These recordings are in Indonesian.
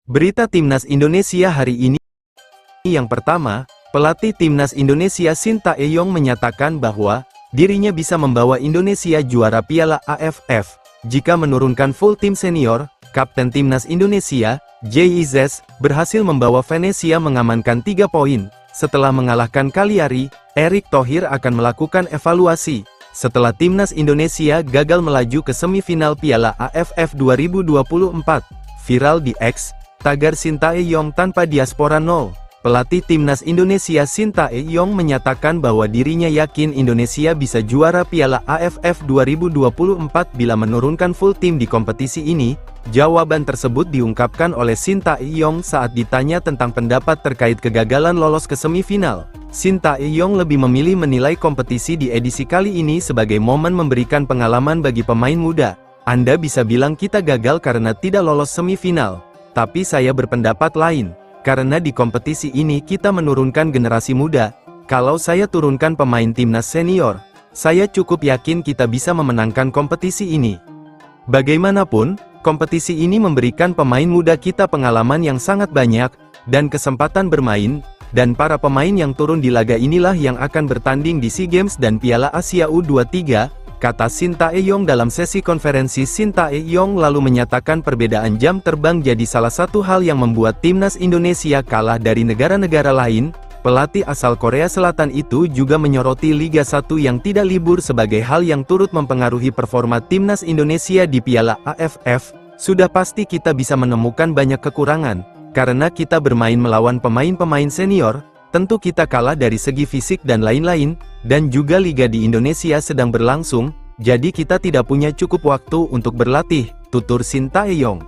Berita Timnas Indonesia hari ini. Yang pertama, pelatih Timnas Indonesia Sintayong menyatakan bahwa dirinya bisa membawa Indonesia juara Piala AFF jika menurunkan full tim senior. Kapten Timnas Indonesia, JIZ, berhasil membawa Venezia mengamankan 3 poin. Setelah mengalahkan Cagliari, Erick Thohir akan melakukan evaluasi setelah Timnas Indonesia gagal melaju ke semifinal Piala AFF 2024. Viral di X, tagar Sintayong tanpa diaspora 0. Pelatih Timnas Indonesia Sintayong menyatakan bahwa dirinya yakin Indonesia bisa juara Piala AFF 2024 bila menurunkan full tim di kompetisi ini. Jawaban tersebut diungkapkan oleh Sintayong saat ditanya tentang pendapat terkait kegagalan lolos ke semifinal. Sintayong lebih memilih menilai kompetisi di edisi kali ini sebagai momen memberikan pengalaman bagi pemain muda. Anda bisa bilang kita gagal karena tidak lolos semifinal, tapi saya berpendapat lain. Karena di kompetisi ini kita menurunkan generasi muda. Kalau saya turunkan pemain timnas senior, saya cukup yakin kita bisa memenangkan kompetisi ini. Bagaimanapun, kompetisi ini memberikan pemain muda kita pengalaman yang sangat banyak, dan kesempatan bermain, dan para pemain yang turun di laga inilah yang akan bertanding di SEA Games dan Piala Asia U23, kata Sintayong dalam sesi konferensi. Sintayong lalu menyatakan perbedaan jam terbang jadi salah satu hal yang membuat Timnas Indonesia kalah dari negara-negara lain. Pelatih asal Korea Selatan itu juga menyoroti Liga 1 yang tidak libur sebagai hal yang turut mempengaruhi performa Timnas Indonesia di Piala AFF. Sudah pasti kita bisa menemukan banyak kekurangan, karena kita bermain melawan pemain-pemain senior. Tentu kita kalah dari segi fisik dan lain-lain, dan juga liga di Indonesia sedang berlangsung, jadi kita tidak punya cukup waktu untuk berlatih, tutur Sintayong.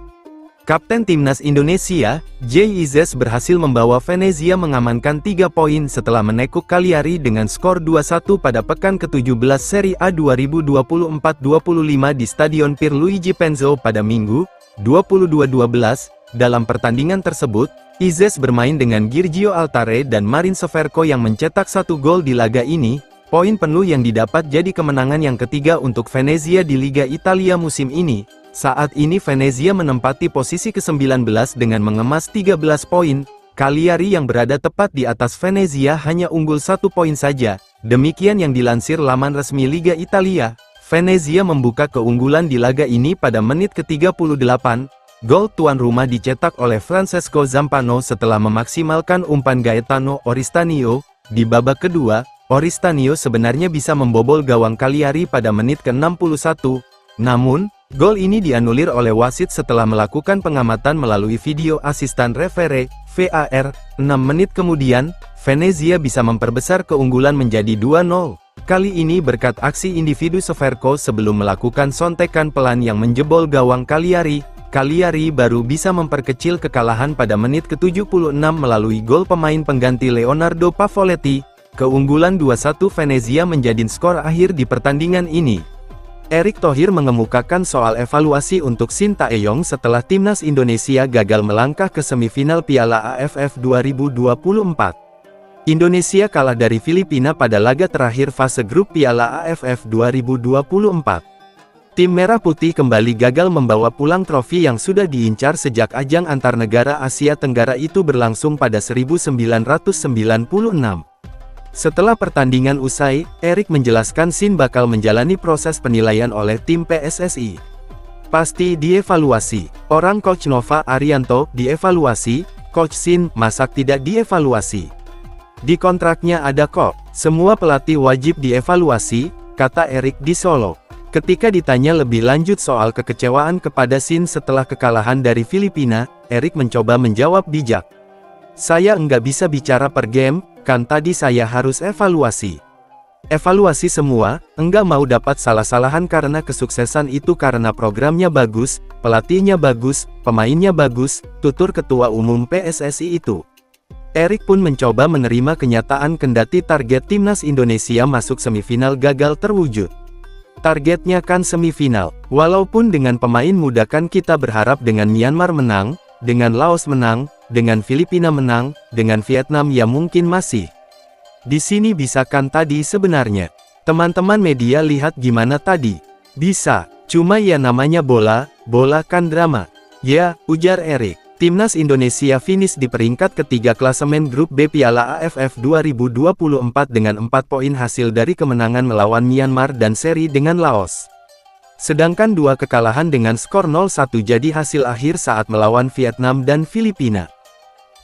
Kapten Timnas Indonesia, JIZ, berhasil membawa Venezia mengamankan 3 poin setelah menekuk Cagliari dengan skor 2-1 pada pekan ke-17 Serie A 2024-25 di Stadion Pierluigi Penzo pada Minggu, 22/12. Dalam pertandingan tersebut, Izes bermain dengan Giorgio Altare dan Marin Severko yang mencetak 1 gol di laga ini. Poin penuh yang didapat jadi kemenangan yang ketiga untuk Venezia di Liga Italia musim ini. Saat ini Venezia menempati posisi ke-19 dengan mengemas 13 poin. Cagliari yang berada tepat di atas Venezia hanya unggul 1 poin saja. Demikian yang dilansir laman resmi Liga Italia. Venezia membuka keunggulan di laga ini pada menit ke-38. Gol tuan rumah dicetak oleh Francesco Zampano setelah memaksimalkan umpan Gaetano Oristanio. Di babak kedua, Oristanio sebenarnya bisa membobol gawang Cagliari pada menit ke-61. Namun, gol ini dianulir oleh wasit setelah melakukan pengamatan melalui video asisten refere, VAR. 6 menit kemudian, Venezia bisa memperbesar keunggulan menjadi 2-0. Kali ini berkat aksi individu Severko sebelum melakukan sontekan pelan yang menjebol gawang Cagliari. Cagliari baru bisa memperkecil kekalahan pada menit ke-76 melalui gol pemain pengganti Leonardo Pavoletti. Keunggulan 2-1 Venezia menjadi skor akhir di pertandingan ini. Erick Thohir mengemukakan soal evaluasi untuk Sintayong setelah Timnas Indonesia gagal melangkah ke semifinal Piala AFF 2024. Indonesia kalah dari Filipina pada laga terakhir fase grup Piala AFF 2024. Tim Merah Putih kembali gagal membawa pulang trofi yang sudah diincar sejak ajang antar negara Asia Tenggara itu berlangsung pada 1996. Setelah pertandingan usai, Erick menjelaskan Sin bakal menjalani proses penilaian oleh tim PSSI. Pasti dievaluasi. Orang Coach Nova Arianto dievaluasi, Coach Sin masak tidak dievaluasi. Di kontraknya ada kok. Semua pelatih wajib dievaluasi, kata Erick di Solo. Ketika ditanya lebih lanjut soal kekecewaan kepada Sin setelah kekalahan dari Filipina, Erick mencoba menjawab bijak. Saya enggak bisa bicara per game, kan tadi saya harus evaluasi. Evaluasi semua, enggak mau dapat salah-salahan karena kesuksesan itu karena programnya bagus, pelatihnya bagus, pemainnya bagus, tutur Ketua Umum PSSI itu. Erick pun mencoba menerima kenyataan kendati target Timnas Indonesia masuk semifinal gagal terwujud. Targetnya kan semifinal, walaupun dengan pemain muda kan kita berharap dengan Myanmar menang, dengan Laos menang, dengan Filipina menang, dengan Vietnam ya mungkin masih. Di sini bisa kan tadi sebenarnya. Teman-teman media lihat gimana tadi? Bisa, cuma ya namanya bola, bola kan drama. Ya, ujar Erick. Timnas Indonesia finish di peringkat ketiga klasemen grup B Piala AFF 2024 dengan 4 poin hasil dari kemenangan melawan Myanmar dan seri dengan Laos. Sedangkan 2 kekalahan dengan skor 0-1 jadi hasil akhir saat melawan Vietnam dan Filipina.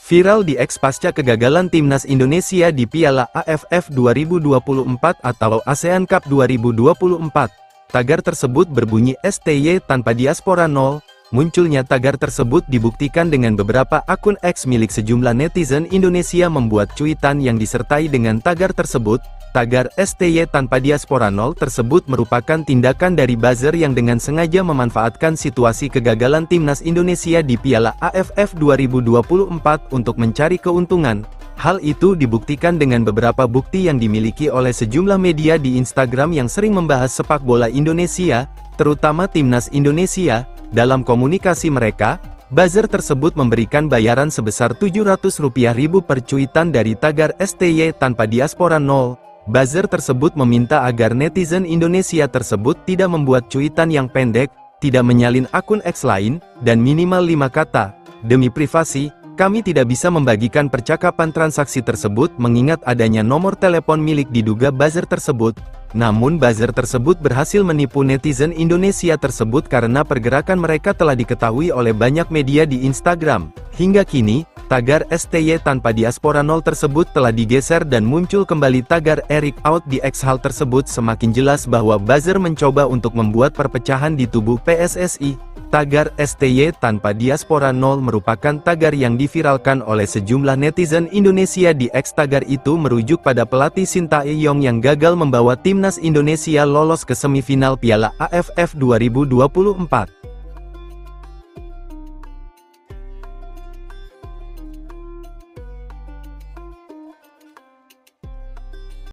Viral di X pasca kegagalan Timnas Indonesia di Piala AFF 2024 atau ASEAN Cup 2024. Tagar tersebut berbunyi STY tanpa diaspora 0. Munculnya tagar tersebut dibuktikan dengan beberapa akun X milik sejumlah netizen Indonesia membuat cuitan yang disertai dengan tagar tersebut. Tagar STY tanpa diaspora 0 tersebut merupakan tindakan dari buzzer yang dengan sengaja memanfaatkan situasi kegagalan Timnas Indonesia di Piala AFF 2024 untuk mencari keuntungan. Hal itu dibuktikan dengan beberapa bukti yang dimiliki oleh sejumlah media di Instagram yang sering membahas sepak bola Indonesia, terutama Timnas Indonesia. Dalam komunikasi mereka, buzzer tersebut memberikan bayaran sebesar Rp700.000 per cuitan dari tagar STY tanpa diaspora 0. Buzzer tersebut meminta agar netizen Indonesia tersebut tidak membuat cuitan yang pendek, tidak menyalin akun X lain, dan minimal 5 kata. Demi privasi, kami tidak bisa membagikan percakapan transaksi tersebut mengingat adanya nomor telepon milik diduga buzzer tersebut. Namun buzzer tersebut berhasil menipu netizen Indonesia tersebut karena pergerakan mereka telah diketahui oleh banyak media di Instagram. Hingga kini, tagar STY tanpa diaspora 0 tersebut telah digeser dan muncul kembali tagar Eric Out di X. Hal tersebut semakin jelas bahwa buzzer mencoba untuk membuat perpecahan di tubuh PSSI. Tagar STY tanpa diaspora 0 merupakan tagar yang diviralkan oleh sejumlah netizen Indonesia di X. Tagar itu merujuk pada pelatih Sintayong yang gagal membawa Timnas Indonesia lolos ke semifinal Piala AFF 2024.